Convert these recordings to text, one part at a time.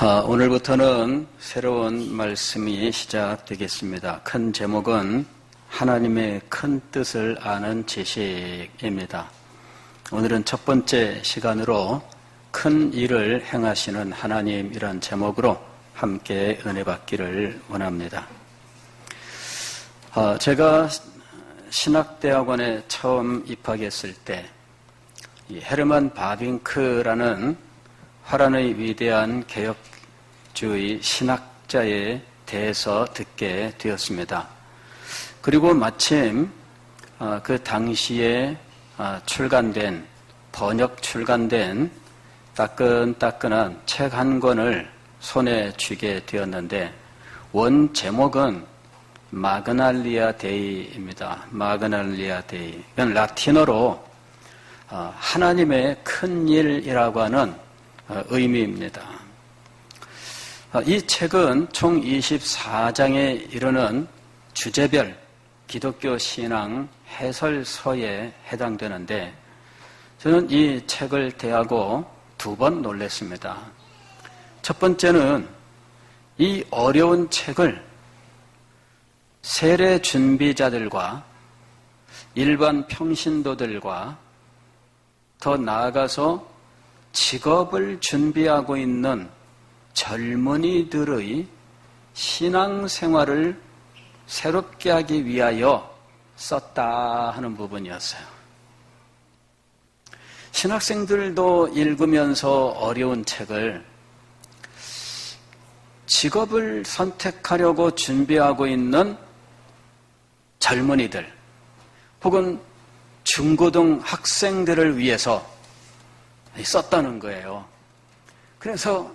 오늘부터는 새로운 말씀이 시작되겠습니다. 큰 제목은 하나님의 큰 뜻을 아는 지식입니다. 오늘은 첫 번째 시간으로 큰 일을 행하시는 하나님이란 제목으로 함께 은혜 받기를 원합니다. 제가 신학대학원에 처음 입학했을 때 헤르만 바빙크라는 화란의 위대한 개혁주의 신학자에 대해서 듣게 되었습니다. 그리고 마침 그 당시에 번역 출간된 따끈따끈한 책 한 권을 손에 쥐게 되었는데 원 제목은 마그날리아 데이입니다. 마그날리아 데이. 이건 라틴어로 하나님의 큰 일이라고 하는 의미입니다. 이 책은 총 24장에 이르는 주제별 기독교 신앙 해설서에 해당되는데 저는 이 책을 대하고 두 번 놀랐습니다. 첫 번째는 이 어려운 책을 세례 준비자들과 일반 평신도들과 더 나아가서 직업을 준비하고 있는 젊은이들의 신앙생활을 새롭게 하기 위하여 썼다 하는 부분이었어요. 신학생들도 읽으면서 어려운 책을 직업을 선택하려고 준비하고 있는 젊은이들 혹은 중고등 학생들을 위해서 썼다는 거예요. 그래서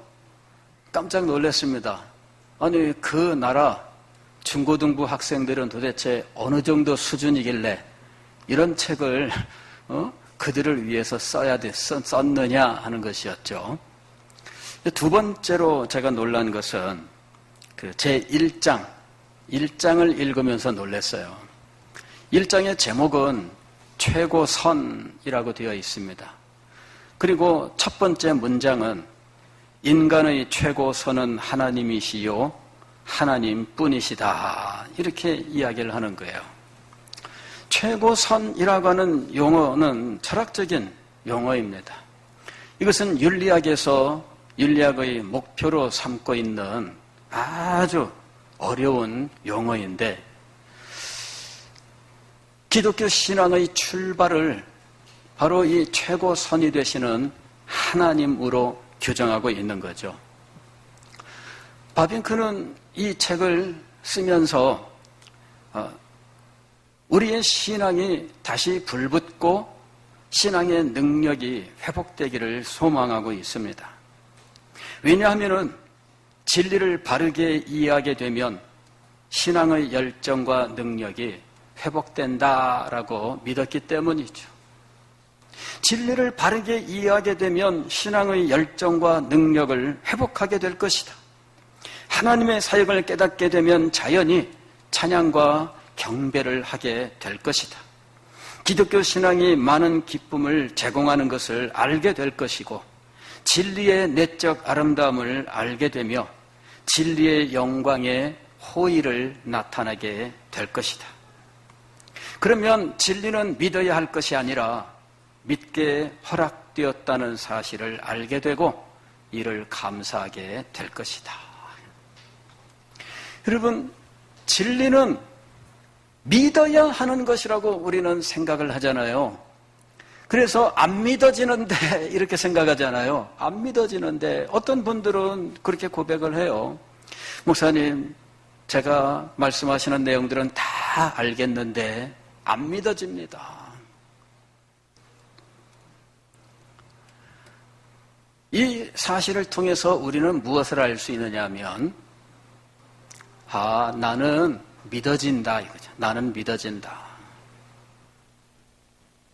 깜짝 놀랐습니다. 아니 그 나라 중고등부 학생들은 도대체 어느 정도 수준이길래 이런 책을 그들을 위해서 썼느냐 하는 것이었죠. 두 번째로 제가 놀란 것은 제 1장을 읽으면서 놀랐어요. 1장의 제목은 최고선이라고 되어 있습니다. 그리고 첫 번째 문장은 인간의 최고선은 하나님이시요 하나님뿐이시다 이렇게 이야기를 하는 거예요. 최고선이라고 하는 용어는 철학적인 용어입니다. 이것은 윤리학의 목표로 삼고 있는 아주 어려운 용어인데 기독교 신앙의 출발을 바로 이 최고선이 되시는 하나님으로 규정하고 있는 거죠. 바빙크는 이 책을 쓰면서 우리의 신앙이 다시 불붙고 신앙의 능력이 회복되기를 소망하고 있습니다. 왜냐하면 진리를 바르게 이해하게 되면 신앙의 열정과 능력이 회복된다라고 믿었기 때문이죠. 진리를 바르게 이해하게 되면 신앙의 열정과 능력을 회복하게 될 것이다. 하나님의 사역을 깨닫게 되면 자연히 찬양과 경배를 하게 될 것이다. 기독교 신앙이 많은 기쁨을 제공하는 것을 알게 될 것이고 진리의 내적 아름다움을 알게 되며 진리의 영광의 호의를 나타나게 될 것이다. 그러면 진리는 믿어야 할 것이 아니라 믿게 허락되었다는 사실을 알게 되고 이를 감사하게 될 것이다. 여러분, 진리는 믿어야 하는 것이라고 우리는 생각을 하잖아요. 그래서 안 믿어지는데 이렇게 생각하잖아요. 안 믿어지는데 어떤 분들은 그렇게 고백을 해요. 목사님, 제가 말씀하시는 내용들은 다 알겠는데 안 믿어집니다. 이 사실을 통해서 우리는 무엇을 알 수 있느냐 하면 나는 믿어진다 이거죠. 나는 믿어진다.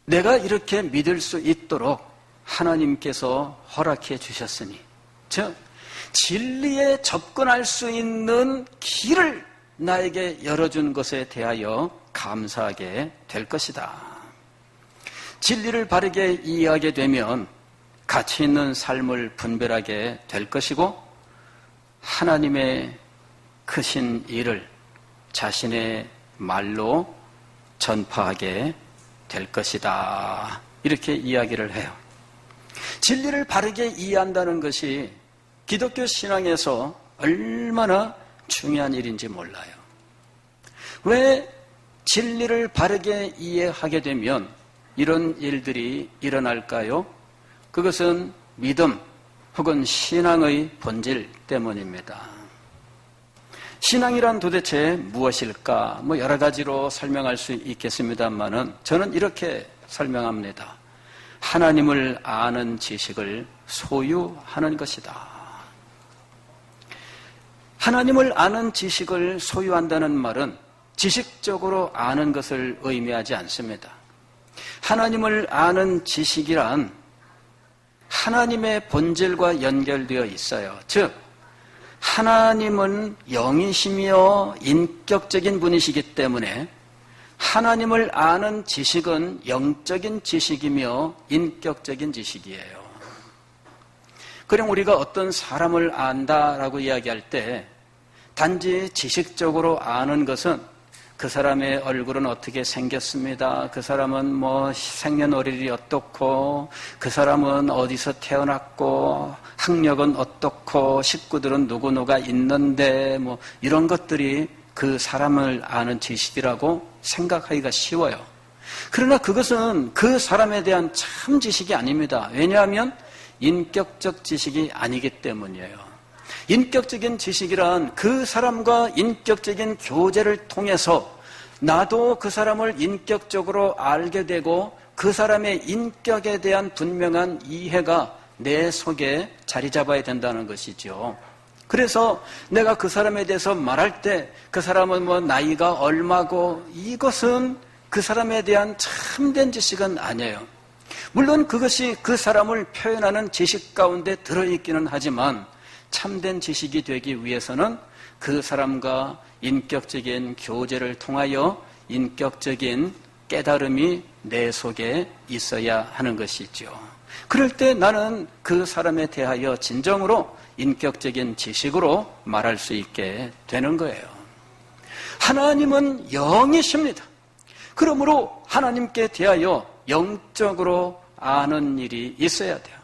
내가 이렇게 믿을 수 있도록 하나님께서 허락해 주셨으니 즉 진리에 접근할 수 있는 길을 나에게 열어준 것에 대하여 감사하게 될 것이다. 진리를 바르게 이해하게 되면 가치 있는 삶을 분별하게 될 것이고 하나님의 크신 일을 자신의 말로 전파하게 될 것이다. 이렇게 이야기를 해요. 진리를 바르게 이해한다는 것이 기독교 신앙에서 얼마나 중요한 일인지 몰라요. 왜 진리를 바르게 이해하게 되면 이런 일들이 일어날까요? 그것은 믿음 혹은 신앙의 본질 때문입니다. 신앙이란 도대체 무엇일까? 여러 가지로 설명할 수 있겠습니다만은 저는 이렇게 설명합니다. 하나님을 아는 지식을 소유하는 것이다. 하나님을 아는 지식을 소유한다는 말은 지식적으로 아는 것을 의미하지 않습니다. 하나님을 아는 지식이란 하나님의 본질과 연결되어 있어요. 즉, 하나님은 영이시며 인격적인 분이시기 때문에 하나님을 아는 지식은 영적인 지식이며 인격적인 지식이에요. 그럼 우리가 어떤 사람을 안다라고 이야기할 때 단지 지식적으로 아는 것은 그 사람의 얼굴은 어떻게 생겼습니다. 그 사람은 생년월일이 어떻고, 그 사람은 어디서 태어났고, 학력은 어떻고, 식구들은 누구누가 있는데, 이런 것들이 그 사람을 아는 지식이라고 생각하기가 쉬워요. 그러나 그것은 그 사람에 대한 참 지식이 아닙니다. 왜냐하면 인격적 지식이 아니기 때문이에요. 인격적인 지식이란 그 사람과 인격적인 교제를 통해서 나도 그 사람을 인격적으로 알게 되고 그 사람의 인격에 대한 분명한 이해가 내 속에 자리 잡아야 된다는 것이죠. 그래서 내가 그 사람에 대해서 말할 때 그 사람은 나이가 얼마고 이것은 그 사람에 대한 참된 지식은 아니에요. 물론 그것이 그 사람을 표현하는 지식 가운데 들어있기는 하지만 참된 지식이 되기 위해서는 그 사람과 인격적인 교제를 통하여 인격적인 깨달음이 내 속에 있어야 하는 것이죠. 그럴 때 나는 그 사람에 대하여 진정으로 인격적인 지식으로 말할 수 있게 되는 거예요. 하나님은 영이십니다. 그러므로 하나님께 대하여 영적으로 아는 일이 있어야 돼요.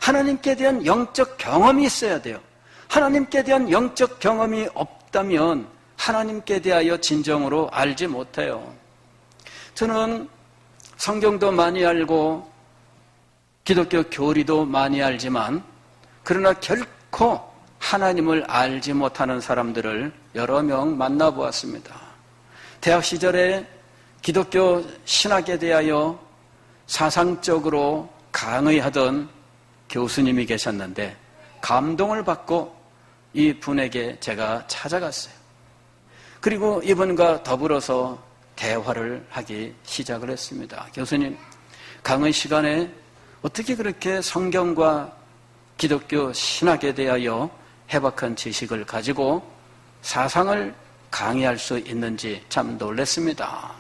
하나님께 대한 영적 경험이 있어야 돼요. 하나님께 대한 영적 경험이 없다면 하나님께 대하여 진정으로 알지 못해요. 저는 성경도 많이 알고 기독교 교리도 많이 알지만 그러나 결코 하나님을 알지 못하는 사람들을 여러 명 만나보았습니다. 대학 시절에 기독교 신학에 대하여 사상적으로 강의하던 교수님이 계셨는데 감동을 받고 이 분에게 제가 찾아갔어요. 그리고 이분과 더불어서 대화를 하기 시작을 했습니다. 교수님, 강의 시간에 어떻게 그렇게 성경과 기독교 신학에 대하여 해박한 지식을 가지고 사상을 강의할 수 있는지 참 놀랐습니다.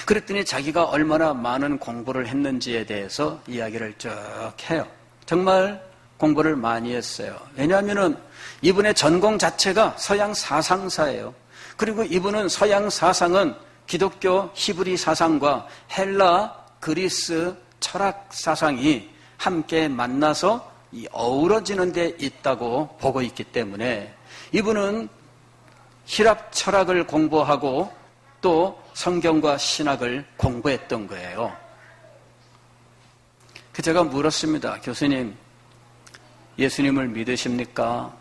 그랬더니 자기가 얼마나 많은 공부를 했는지에 대해서 이야기를 쭉 해요. 정말 공부를 많이 했어요. 왜냐하면 이분의 전공 자체가 서양 사상사예요. 그리고 이분은 서양 사상은 기독교 히브리 사상과 헬라, 그리스 철학 사상이 함께 만나서 어우러지는 데 있다고 보고 있기 때문에 이분은 히랍 철학을 공부하고 또 성경과 신학을 공부했던 거예요. 제가 물었습니다. 교수님, 예수님을 믿으십니까?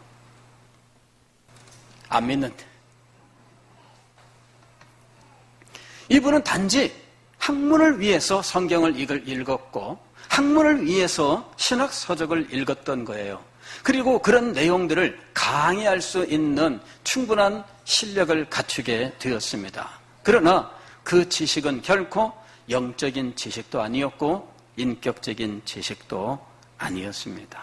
안 믿는데. 이분은 단지 학문을 위해서 성경을 읽었고 학문을 위해서 신학 서적을 읽었던 거예요. 그리고 그런 내용들을 강의할 수 있는 충분한 실력을 갖추게 되었습니다. 그러나 그 지식은 결코 영적인 지식도 아니었고 인격적인 지식도 아니었습니다.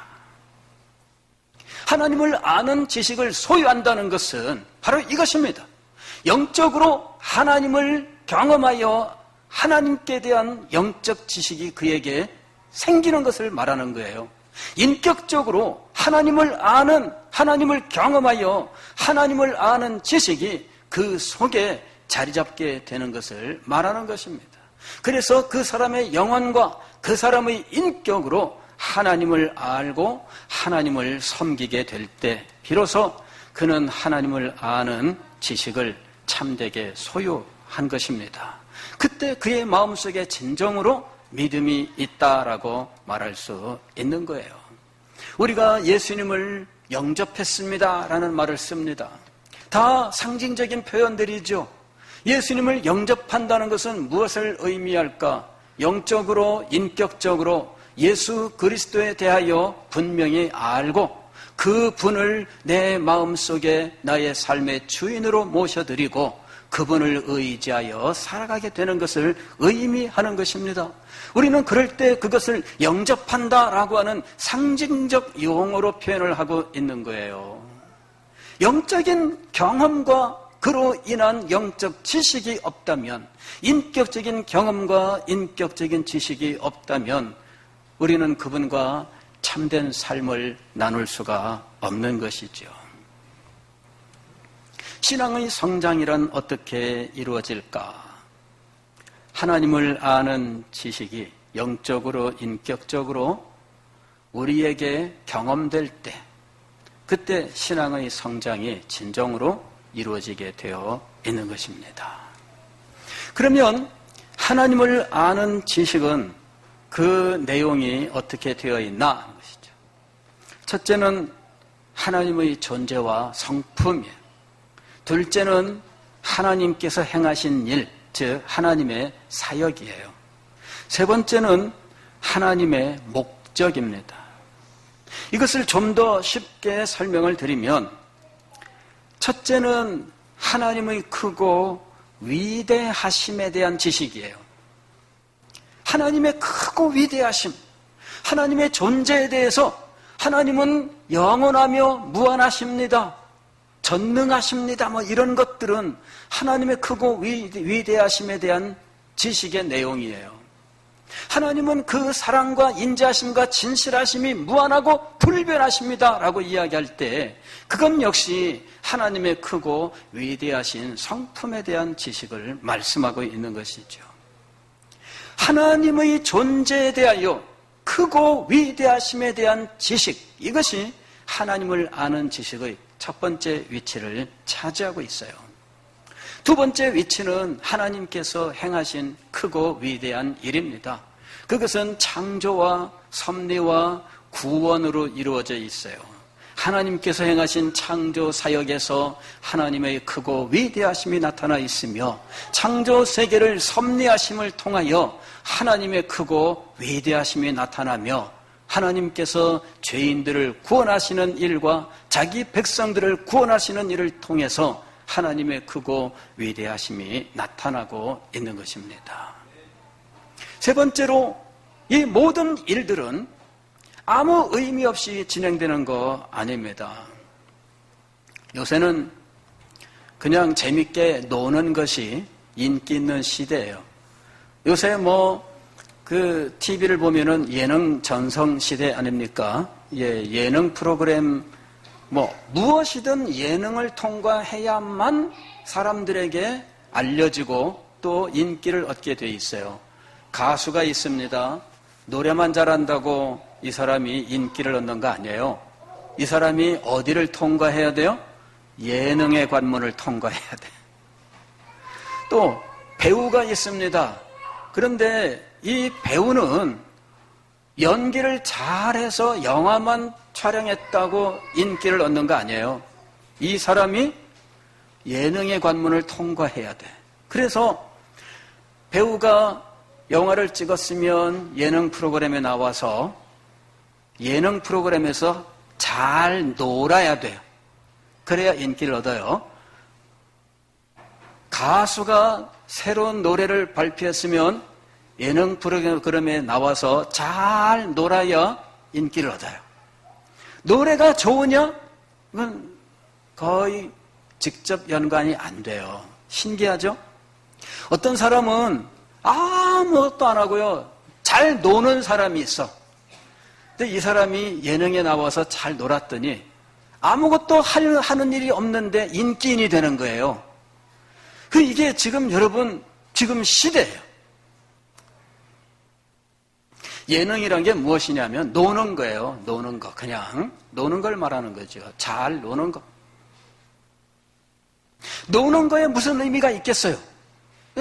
하나님을 아는 지식을 소유한다는 것은 바로 이것입니다. 영적으로 하나님을 경험하여 하나님께 대한 영적 지식이 그에게 생기는 것을 말하는 거예요. 인격적으로 하나님을 아는 하나님을 경험하여 하나님을 아는 지식이 그 속에 자리 잡게 되는 것을 말하는 것입니다. 그래서 그 사람의 영혼과 그 사람의 인격으로 하나님을 알고 하나님을 섬기게 될 때 비로소 그는 하나님을 아는 지식을 참되게 소유한 것입니다. 그때 그의 마음속에 진정으로 믿음이 있다라고 말할 수 있는 거예요. 우리가 예수님을 영접했습니다라는 말을 씁니다. 다 상징적인 표현들이죠. 예수님을 영접한다는 것은 무엇을 의미할까? 영적으로, 인격적으로 예수 그리스도에 대하여 분명히 알고 그 분을 내 마음속에 나의 삶의 주인으로 모셔드리고 그분을 의지하여 살아가게 되는 것을 의미하는 것입니다. 우리는 그럴 때 그것을 영접한다라고 하는 상징적 용어로 표현을 하고 있는 거예요. 영적인 경험과 그로 인한 영적 지식이 없다면, 인격적인 경험과 인격적인 지식이 없다면 우리는 그분과 참된 삶을 나눌 수가 없는 것이죠. 신앙의 성장이란 어떻게 이루어질까? 하나님을 아는 지식이 영적으로, 인격적으로 우리에게 경험될 때, 그때 신앙의 성장이 진정으로 이루어지게 되어 있는 것입니다. 그러면 하나님을 아는 지식은 그 내용이 어떻게 되어 있나 하는 것이죠. 첫째는 하나님의 존재와 성품이에요. 둘째는 하나님께서 행하신 일, 즉 하나님의 사역이에요. 세 번째는 하나님의 목적입니다. 이것을 좀 더 쉽게 설명을 드리면, 첫째는 하나님의 크고 위대하심에 대한 지식이에요. 하나님의 크고 위대하심, 하나님의 존재에 대해서 하나님은 영원하며 무한하십니다, 전능하십니다, 이런 것들은 하나님의 크고 위대하심에 대한 지식의 내용이에요. 하나님은 그 사랑과 인자하심과 진실하심이 무한하고 불변하십니다 라고 이야기할 때 그건 역시 하나님의 크고 위대하신 성품에 대한 지식을 말씀하고 있는 것이죠. 하나님의 존재에 대하여 크고 위대하심에 대한 지식, 이것이 하나님을 아는 지식의 첫 번째 위치를 차지하고 있어요. 두 번째 위치는 하나님께서 행하신 크고 위대한 일입니다. 그것은 창조와 섭리와 구원으로 이루어져 있어요. 하나님께서 행하신 창조 사역에서 하나님의 크고 위대하심이 나타나 있으며, 창조 세계를 섭리하심을 통하여 하나님의 크고 위대하심이 나타나며, 하나님께서 죄인들을 구원하시는 일과 자기 백성들을 구원하시는 일을 통해서 하나님의 크고 위대하심이 나타나고 있는 것입니다. 세 번째로, 이 모든 일들은 아무 의미 없이 진행되는 거 아닙니다. 요새는 그냥 재밌게 노는 것이 인기 있는 시대예요. 요새 TV를 보면은 예능 전성 시대 아닙니까? 예능 프로그램, 무엇이든 예능을 통과해야만 사람들에게 알려지고 또 인기를 얻게 돼 있어요. 가수가 있습니다. 노래만 잘한다고 이 사람이 인기를 얻는 거 아니에요. 이 사람이 어디를 통과해야 돼요? 예능의 관문을 통과해야 돼. 또 배우가 있습니다. 그런데 이 배우는 연기를 잘해서 영화만 촬영했다고 인기를 얻는 거 아니에요. 이 사람이 예능의 관문을 통과해야 돼. 그래서 배우가 영화를 찍었으면 예능 프로그램에 나와서 예능 프로그램에서 잘 놀아야 돼요. 그래야 인기를 얻어요. 가수가 새로운 노래를 발표했으면 예능 프로그램에 나와서 잘 놀아야 인기를 얻어요. 노래가 좋으냐? 그건 거의 직접 연관이 안 돼요. 신기하죠? 어떤 사람은 아무것도 안 하고요, 잘 노는 사람이 있어. 근데 이 사람이 예능에 나와서 잘 놀았더니 아무것도 하는 일이 없는데 인기인이 되는 거예요. 이게 지금 여러분, 지금 시대예요. 예능이란 게 무엇이냐면 노는 거예요. 노는 거. 그냥 노는 걸 말하는 거죠. 잘 노는 거. 노는 거에 무슨 의미가 있겠어요?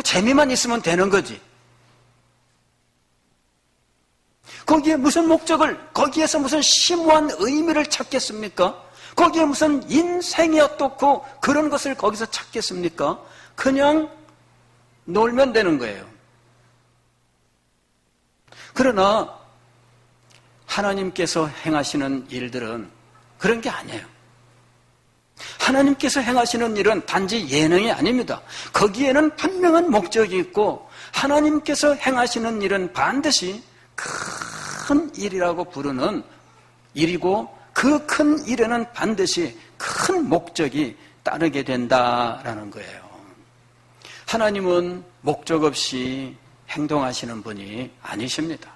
재미만 있으면 되는 거지. 거기에 무슨 목적을, 거기에서 무슨 심오한 의미를 찾겠습니까? 거기에 무슨 인생이 어떻고 그런 것을 거기서 찾겠습니까? 그냥 놀면 되는 거예요. 그러나 하나님께서 행하시는 일들은 그런 게 아니에요. 하나님께서 행하시는 일은 단지 예능이 아닙니다. 거기에는 분명한 목적이 있고 하나님께서 행하시는 일은 반드시 큰 일이라고 부르는 일이고 그 큰 일에는 반드시 큰 목적이 따르게 된다라는 거예요. 하나님은 목적 없이 행동하시는 분이 아니십니다.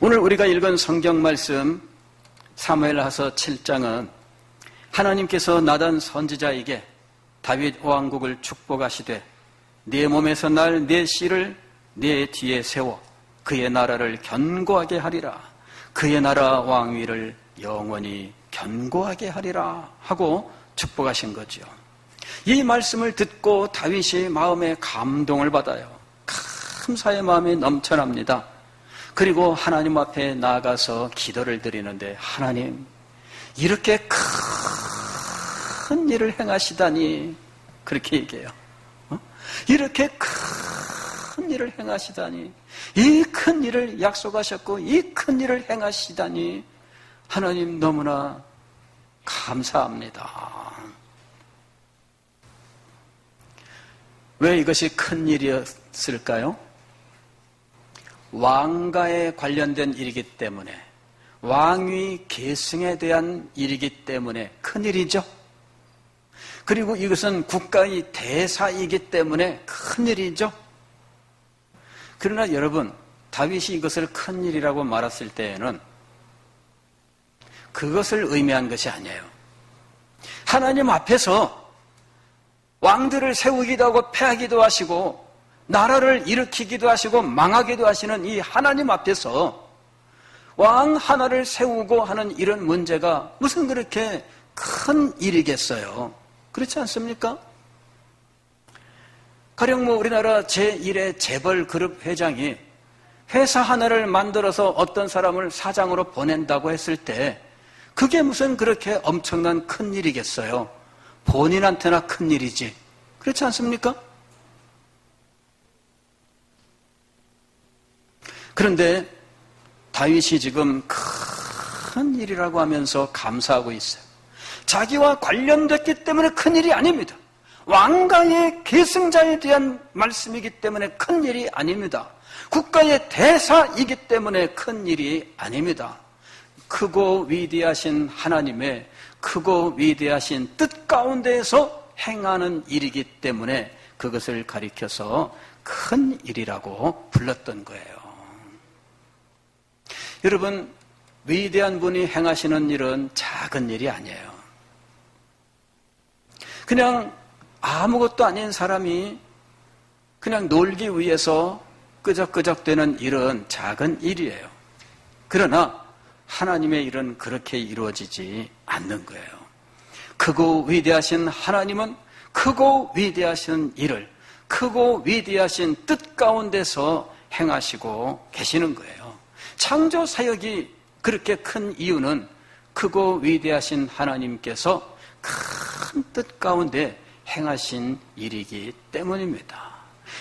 오늘 우리가 읽은 성경 말씀 사무엘하서 7장은 하나님께서 나단 선지자에게 다윗 왕국을 축복하시되 네 몸에서 날 네 씨를 네 뒤에 세워 그의 나라를 견고하게 하리라. 그의 나라 왕위를 영원히 견고하게 하리라 하고 축복하신 거죠. 이 말씀을 듣고 다윗이 마음에 감동을 받아요. 감사의 마음이 넘쳐납니다. 그리고 하나님 앞에 나아가서 기도를 드리는데 하나님, 이렇게 큰 일을 행하시다니, 그렇게 얘기해요. 이렇게 큰 일을 행하시다니, 이 큰 일을 약속하셨고 이 큰 일을 행하시다니 하나님 너무나 감사합니다. 왜 이것이 큰 일이었을까요? 왕가에 관련된 일이기 때문에, 왕위 계승에 대한 일이기 때문에 큰 일이죠. 그리고 이것은 국가의 대사이기 때문에 큰 일이죠. 그러나 여러분, 다윗이 이것을 큰 일이라고 말했을 때에는 그것을 의미한 것이 아니에요. 하나님 앞에서 왕들을 세우기도 하고 패하기도 하시고 나라를 일으키기도 하시고 망하기도 하시는 이 하나님 앞에서 왕 하나를 세우고 하는 이런 문제가 무슨 그렇게 큰 일이겠어요? 그렇지 않습니까? 가령 우리나라 제1의 재벌 그룹 회장이 회사 하나를 만들어서 어떤 사람을 사장으로 보낸다고 했을 때 그게 무슨 그렇게 엄청난 큰 일이겠어요? 본인한테나 큰 일이지. 그렇지 않습니까? 그런데 다윗이 지금 큰 일이라고 하면서 감사하고 있어요. 자기와 관련됐기 때문에 큰 일이 아닙니다. 왕가의 계승자에 대한 말씀이기 때문에 큰 일이 아닙니다. 국가의 대사이기 때문에 큰 일이 아닙니다. 크고 위대하신 하나님의 크고 위대하신 뜻 가운데에서 행하는 일이기 때문에 그것을 가리켜서 큰 일이라고 불렀던 거예요. 여러분, 위대한 분이 행하시는 일은 작은 일이 아니에요. 그냥 아무것도 아닌 사람이 그냥 놀기 위해서 끄적끄적대는 일은 작은 일이에요. 그러나 하나님의 일은 그렇게 이루어지지 않는 거예요. 크고 위대하신 하나님은 크고 위대하신 일을 크고 위대하신 뜻 가운데서 행하시고 계시는 거예요. 창조 사역이 그렇게 큰 이유는 크고 위대하신 하나님께서 큰 뜻 가운데 행하신 일이기 때문입니다.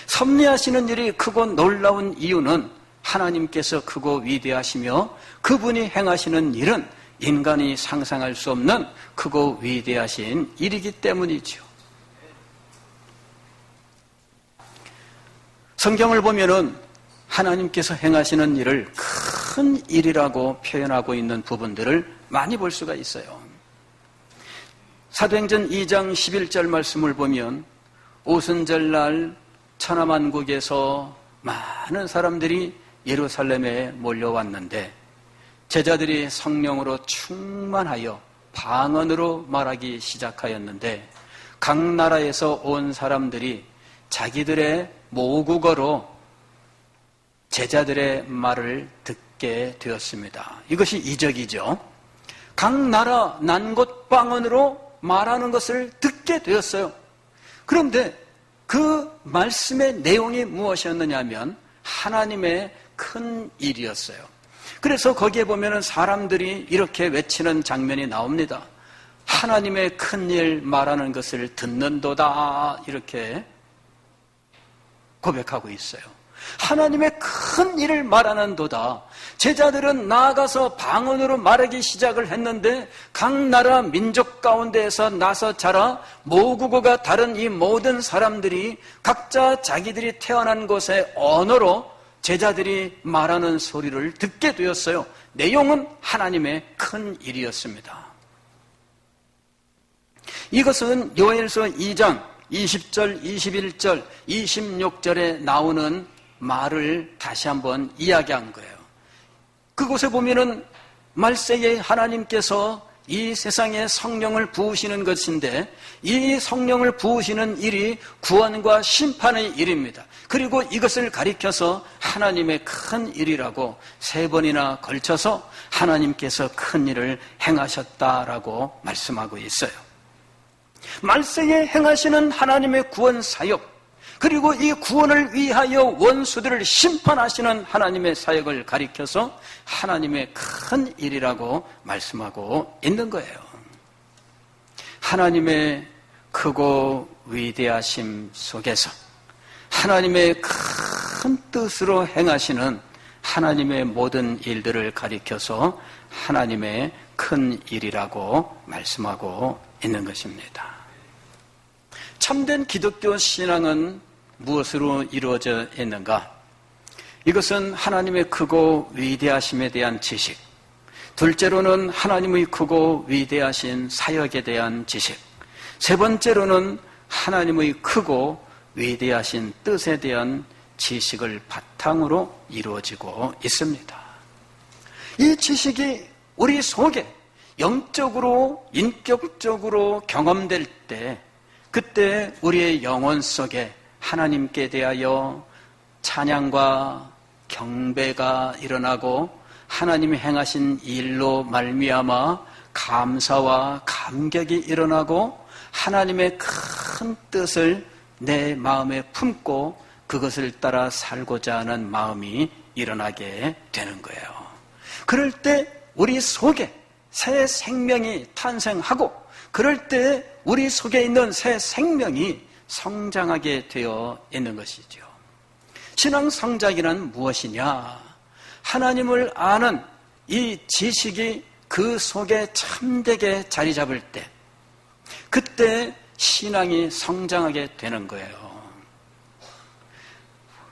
섭리하시는 일이 크고 놀라운 이유는 하나님께서 크고 위대하시며 그분이 행하시는 일은 인간이 상상할 수 없는 크고 위대하신 일이기 때문이죠. 성경을 보면은 하나님께서 행하시는 일을 큰 일이라고 표현하고 있는 부분들을 많이 볼 수가 있어요. 사도행전 2장 11절 말씀을 보면 오순절날 천하만국에서 많은 사람들이 예루살렘에 몰려왔는데 제자들이 성령으로 충만하여 방언으로 말하기 시작하였는데 각 나라에서 온 사람들이 자기들의 모국어로 제자들의 말을 듣게 되었습니다. 이것이 이적이죠. 각 나라 난곳 방언으로 말하는 것을 듣게 되었어요. 그런데 그 말씀의 내용이 무엇이었느냐 하면 하나님의 큰 일이었어요. 그래서 거기에 보면은 사람들이 이렇게 외치는 장면이 나옵니다. 하나님의 큰 일 말하는 것을 듣는도다, 이렇게 고백하고 있어요. 하나님의 큰 일을 말하는도다. 제자들은 나아가서 방언으로 말하기 시작을 했는데 각 나라 민족 가운데에서 나서 자라 모국어가 다른 이 모든 사람들이 각자 자기들이 태어난 곳의 언어로 제자들이 말하는 소리를 듣게 되었어요. 내용은 하나님의 큰 일이었습니다. 이것은 요엘서 2장 20절, 21절, 26절에 나오는 말을 다시 한번 이야기한 거예요. 그곳에 보면은 말세에 하나님께서 이 세상에 성령을 부으시는 것인데 이 성령을 부으시는 일이 구원과 심판의 일입니다. 그리고 이것을 가리켜서 하나님의 큰 일이라고 3번이나 걸쳐서 하나님께서 큰 일을 행하셨다라고 말씀하고 있어요. 말세에 행하시는 하나님의 구원 사역, 그리고 이 구원을 위하여 원수들을 심판하시는 하나님의 사역을 가리켜서 하나님의 큰 일이라고 말씀하고 있는 거예요. 하나님의 크고 위대하심 속에서 하나님의 큰 뜻으로 행하시는 하나님의 모든 일들을 가리켜서 하나님의 큰 일이라고 말씀하고 있는 것입니다. 참된 기독교 신앙은 무엇으로 이루어져 있는가? 이것은 하나님의 크고 위대하심에 대한 지식, 둘째로는 하나님의 크고 위대하신 사역에 대한 지식, 세 번째로는 하나님의 크고 위대하신 뜻에 대한 지식을 바탕으로 이루어지고 있습니다. 이 지식이 우리 속에 영적으로, 인격적으로 경험될 때 그때 우리의 영혼 속에 하나님께 대하여 찬양과 경배가 일어나고 하나님이 행하신 일로 말미암아 감사와 감격이 일어나고 하나님의 큰 뜻을 내 마음에 품고 그것을 따라 살고자 하는 마음이 일어나게 되는 거예요. 그럴 때 우리 속에 새 생명이 탄생하고 그럴 때 우리 속에 있는 새 생명이 성장하게 되어 있는 것이죠. 신앙 성장이란 무엇이냐? 하나님을 아는 이 지식이 그 속에 참되게 자리 잡을 때 그때 신앙이 성장하게 되는 거예요.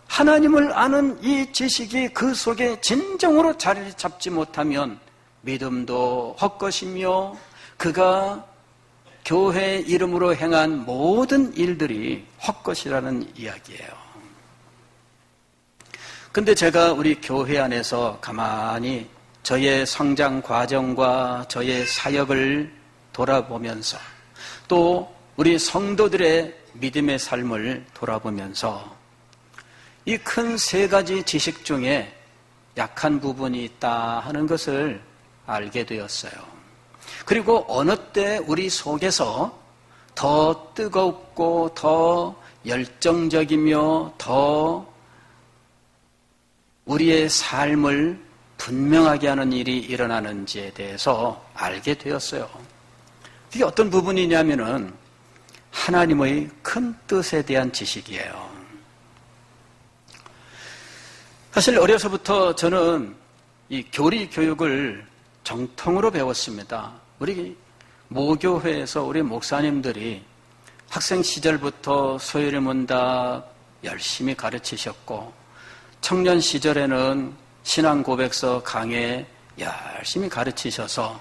하나님을 아는 이 지식이 그 속에 진정으로 자리를 잡지 못하면 믿음도 헛것이며 그가 교회 이름으로 행한 모든 일들이 헛것이라는 이야기예요. 근데 제가 우리 교회 안에서 가만히 저의 성장 과정과 저의 사역을 돌아보면서 또 우리 성도들의 믿음의 삶을 돌아보면서 이 큰 3가지 지식 중에 약한 부분이 있다 하는 것을 알게 되었어요. 그리고 어느 때 우리 속에서 더 뜨겁고 더 열정적이며 더 우리의 삶을 분명하게 하는 일이 일어나는지에 대해서 알게 되었어요. 그게 어떤 부분이냐면은 하나님의 큰 뜻에 대한 지식이에요. 사실 어려서부터 저는 이 교리 교육을 정통으로 배웠습니다. 우리 모교회에서 우리 목사님들이 학생 시절부터 소요리 문답 열심히 가르치셨고 청년 시절에는 신앙 고백서 강해 열심히 가르치셔서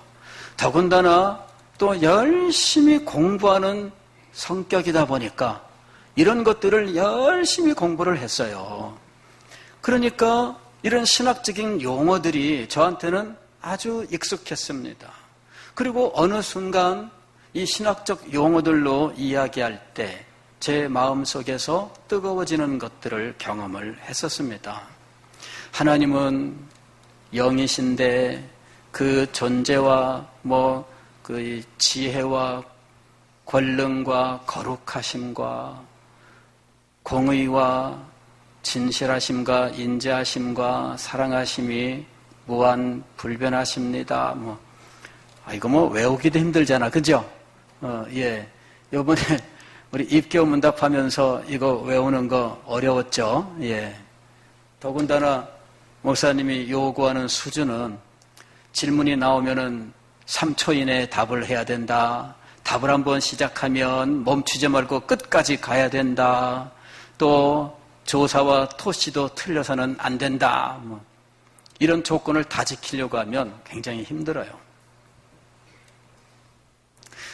더군다나 또 열심히 공부하는 성격이다 보니까 이런 것들을 열심히 공부를 했어요. 그러니까 이런 신학적인 용어들이 저한테는 아주 익숙했습니다. 그리고 어느 순간 이 신학적 용어들로 이야기할 때 제 마음속에서 뜨거워지는 것들을 경험을 했었습니다. 하나님은 영이신데 그 존재와 그 지혜와 권능과 거룩하심과 공의와 진실하심과 인자하심과 사랑하심이 무한 불변하십니다. 이거 외우기도 힘들잖아, 그죠? 요번에 우리 입교 문답하면서 이거 외우는 거 어려웠죠? 더군다나 목사님이 요구하는 수준은 질문이 나오면은 3초 이내에 답을 해야 된다. 답을 한번 시작하면 멈추지 말고 끝까지 가야 된다. 또 조사와 토시도 틀려서는 안 된다. 이런 조건을 다 지키려고 하면 굉장히 힘들어요.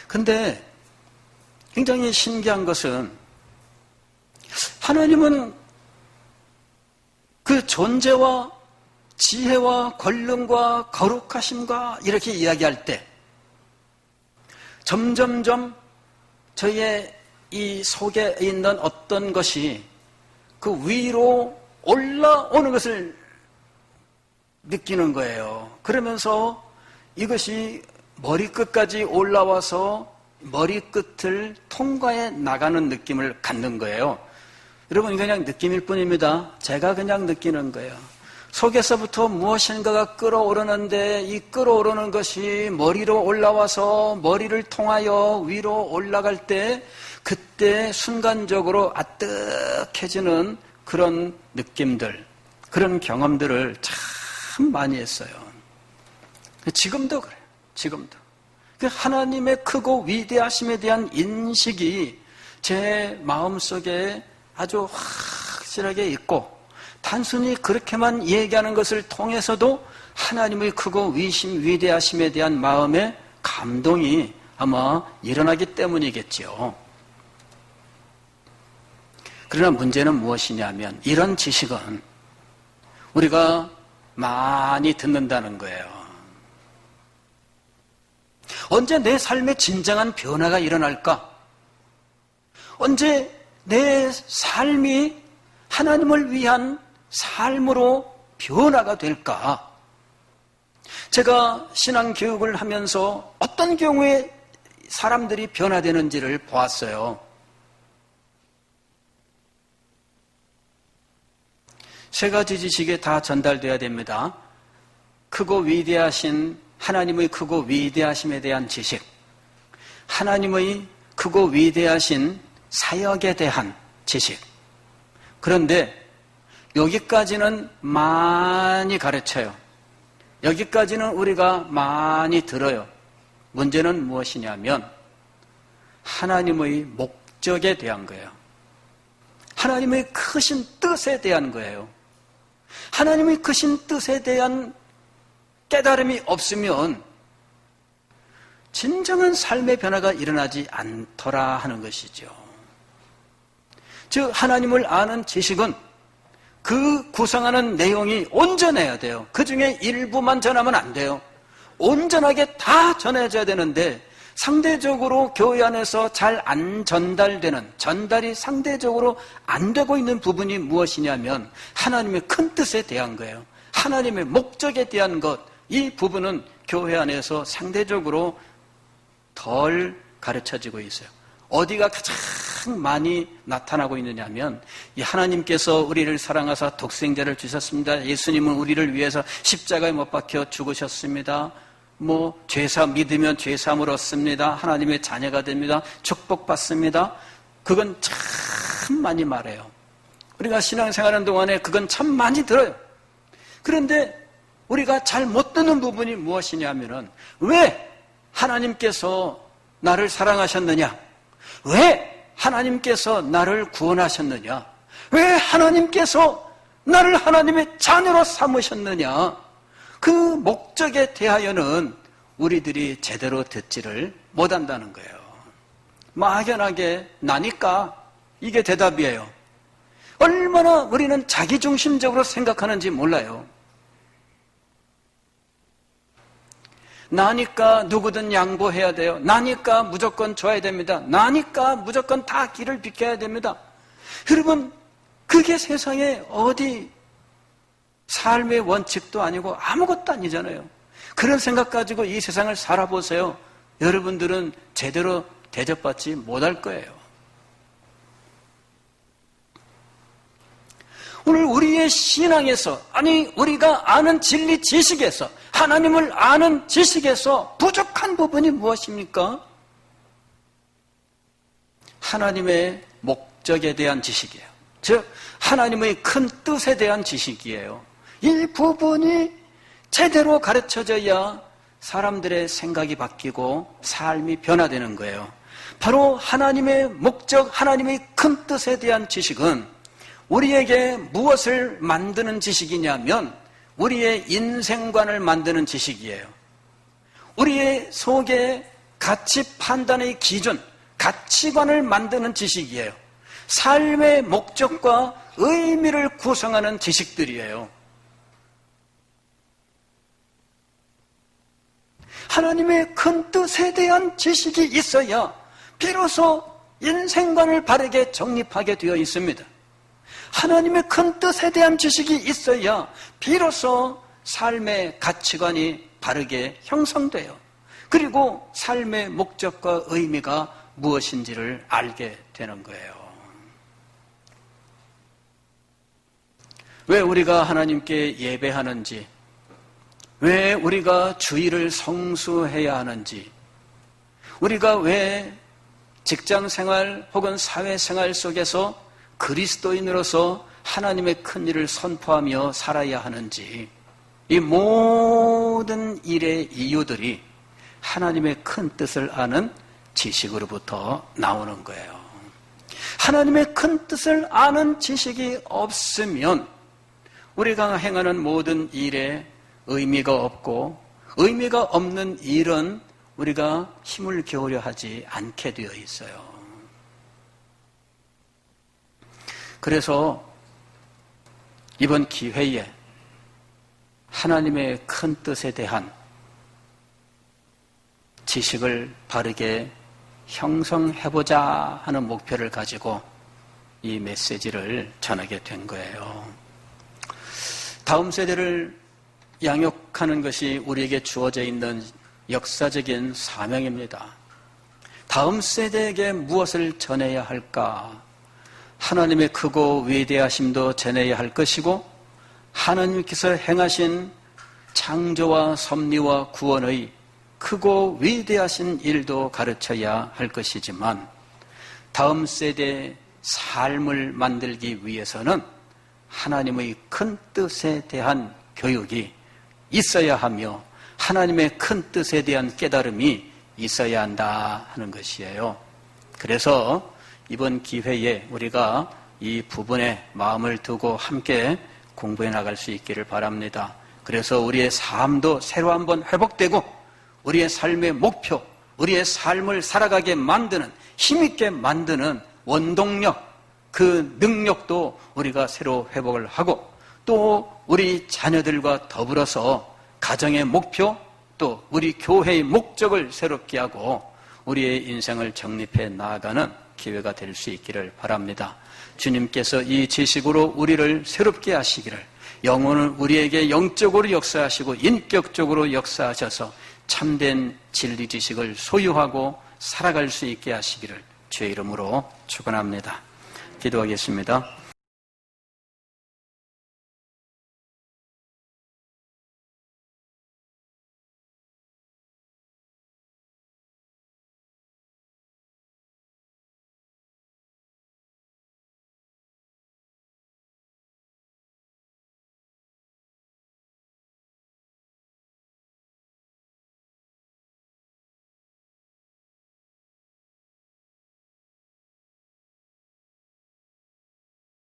근데 굉장히 신기한 것은 하나님은 그 존재와 지혜와 권능과 거룩하심과 이렇게 이야기할 때 점점점 저희의 이 속에 있는 어떤 것이 그 위로 올라오는 것을 느끼는 거예요. 그러면서 이것이 머리끝까지 올라와서 머리끝을 통과해 나가는 느낌을 갖는 거예요. 여러분, 그냥 느낌일 뿐입니다. 제가 그냥 느끼는 거예요. 속에서부터 무엇인가가 끌어오르는데 이 끌어오르는 것이 머리로 올라와서 머리를 통하여 위로 올라갈 때 그때 순간적으로 아뜩해지는 그런 느낌들, 그런 경험들을 참 많이 했어요. 지금도 그래요. 지금도. 하나님의 크고 위대하심에 대한 인식이 제 마음속에 아주 확실하게 있고 단순히 그렇게만 얘기하는 것을 통해서도 하나님의 크고 위대하심에 대한 마음의 감동이 아마 일어나기 때문이겠죠. 그러나 문제는 무엇이냐면 이런 지식은 우리가 많이 듣는다는 거예요. 언제 내 삶에 진정한 변화가 일어날까? 언제 내 삶이 하나님을 위한 삶으로 변화가 될까? 제가 신앙교육을 하면서 어떤 경우에 사람들이 변화되는지를 보았어요. 세 가지 지식이 다 전달돼야 됩니다. 크고 위대하신 하나님의 크고 위대하심에 대한 지식, 하나님의 크고 위대하신 사역에 대한 지식. 그런데 여기까지는 많이 가르쳐요. 여기까지는 우리가 많이 들어요. 문제는 무엇이냐면 하나님의 목적에 대한 거예요. 하나님의 크신 뜻에 대한 거예요. 하나님의 크신 뜻에 대한 깨달음이 없으면 진정한 삶의 변화가 일어나지 않더라 하는 것이죠. 즉 하나님을 아는 지식은 그 구성하는 내용이 온전해야 돼요. 그 중에 일부만 전하면 안 돼요. 온전하게 다 전해져야 되는데 상대적으로 교회 안에서 잘 안 전달되는, 전달이 상대적으로 안 되고 있는 부분이 무엇이냐면 하나님의 큰 뜻에 대한 거예요. 하나님의 목적에 대한 것, 이 부분은 교회 안에서 상대적으로 덜 가르쳐지고 있어요. 어디가 가장 많이 나타나고 있느냐 하면 이 하나님께서 우리를 사랑하사 독생자를 주셨습니다. 예수님은 우리를 위해서 십자가에 못 박혀 죽으셨습니다. 죄사 믿으면 죄사함을 얻습니다. 하나님의 자녀가 됩니다. 축복받습니다. 그건 참 많이 말해요. 우리가 신앙생활하는 동안에 그건 참 많이 들어요. 그런데 우리가 잘 못 듣는 부분이 무엇이냐면은 왜 하나님께서 나를 사랑하셨느냐? 왜 하나님께서 나를 구원하셨느냐? 왜 하나님께서 나를 하나님의 자녀로 삼으셨느냐? 그 목적에 대하여는 우리들이 제대로 듣지를 못한다는 거예요. 막연하게 나니까 이게 대답이에요. 얼마나 우리는 자기중심적으로 생각하는지 몰라요. 나니까 누구든 양보해야 돼요. 나니까 무조건 줘야 됩니다. 나니까 무조건 다 길을 비켜야 됩니다. 여러분, 그게 세상에 어디 삶의 원칙도 아니고 아무것도 아니잖아요. 그런 생각 가지고 이 세상을 살아보세요. 여러분들은 제대로 대접받지 못할 거예요. 오늘 우리의 신앙에서, 아니 우리가 아는 진리 지식에서, 하나님을 아는 지식에서 부족한 부분이 무엇입니까? 하나님의 목적에 대한 지식이에요. 즉 하나님의 큰 뜻에 대한 지식이에요. 이 부분이 제대로 가르쳐져야 사람들의 생각이 바뀌고 삶이 변화되는 거예요. 바로 하나님의 목적, 하나님의 큰 뜻에 대한 지식은 우리에게 무엇을 만드는 지식이냐면 우리의 인생관을 만드는 지식이에요. 우리의 속에 가치 판단의 기준, 가치관을 만드는 지식이에요. 삶의 목적과 의미를 구성하는 지식들이에요. 하나님의 큰 뜻에 대한 지식이 있어야 비로소 인생관을 바르게 정립하게 되어 있습니다. 하나님의 큰 뜻에 대한 지식이 있어야 비로소 삶의 가치관이 바르게 형성돼요. 그리고 삶의 목적과 의미가 무엇인지를 알게 되는 거예요. 왜 우리가 하나님께 예배하는지, 왜 우리가 주일을 성수해야 하는지, 우리가 왜 직장생활 혹은 사회생활 속에서 그리스도인으로서 하나님의 큰 일을 선포하며 살아야 하는지, 이 모든 일의 이유들이 하나님의 큰 뜻을 아는 지식으로부터 나오는 거예요. 하나님의 큰 뜻을 아는 지식이 없으면 우리가 행하는 모든 일에 의미가 없고, 의미가 없는 일은 우리가 힘을 기울여 하지 않게 되어 있어요. 그래서 이번 기회에 하나님의 큰 뜻에 대한 지식을 바르게 형성해보자 하는 목표를 가지고 이 메시지를 전하게 된 거예요. 다음 세대를 양육하는 것이 우리에게 주어져 있는 역사적인 사명입니다. 다음 세대에게 무엇을 전해야 할까? 하나님의 크고 위대하심도 전해야 할 것이고, 하나님께서 행하신 창조와 섭리와 구원의 크고 위대하신 일도 가르쳐야 할 것이지만, 다음 세대의 삶을 만들기 위해서는 하나님의 큰 뜻에 대한 교육이 있어야 하며 하나님의 큰 뜻에 대한 깨달음이 있어야 한다 하는 것이에요. 그래서 이번 기회에 우리가 이 부분에 마음을 두고 함께 공부해 나갈 수 있기를 바랍니다. 그래서 우리의 삶도 새로 한번 회복되고 우리의 삶의 목표, 우리의 삶을 살아가게 만드는, 힘있게 만드는 원동력, 그 능력도 우리가 새로 회복을 하고, 또 우리 자녀들과 더불어서 가정의 목표, 또 우리 교회의 목적을 새롭게 하고 우리의 인생을 정립해 나아가는 기회가 될 수 있기를 바랍니다. 주님께서 이 지식으로 우리를 새롭게 하시기를, 영혼은 우리에게 영적으로 역사하시고 인격적으로 역사하셔서 참된 진리 지식을 소유하고 살아갈 수 있게 하시기를 주의 이름으로 축원합니다. 기도하겠습니다.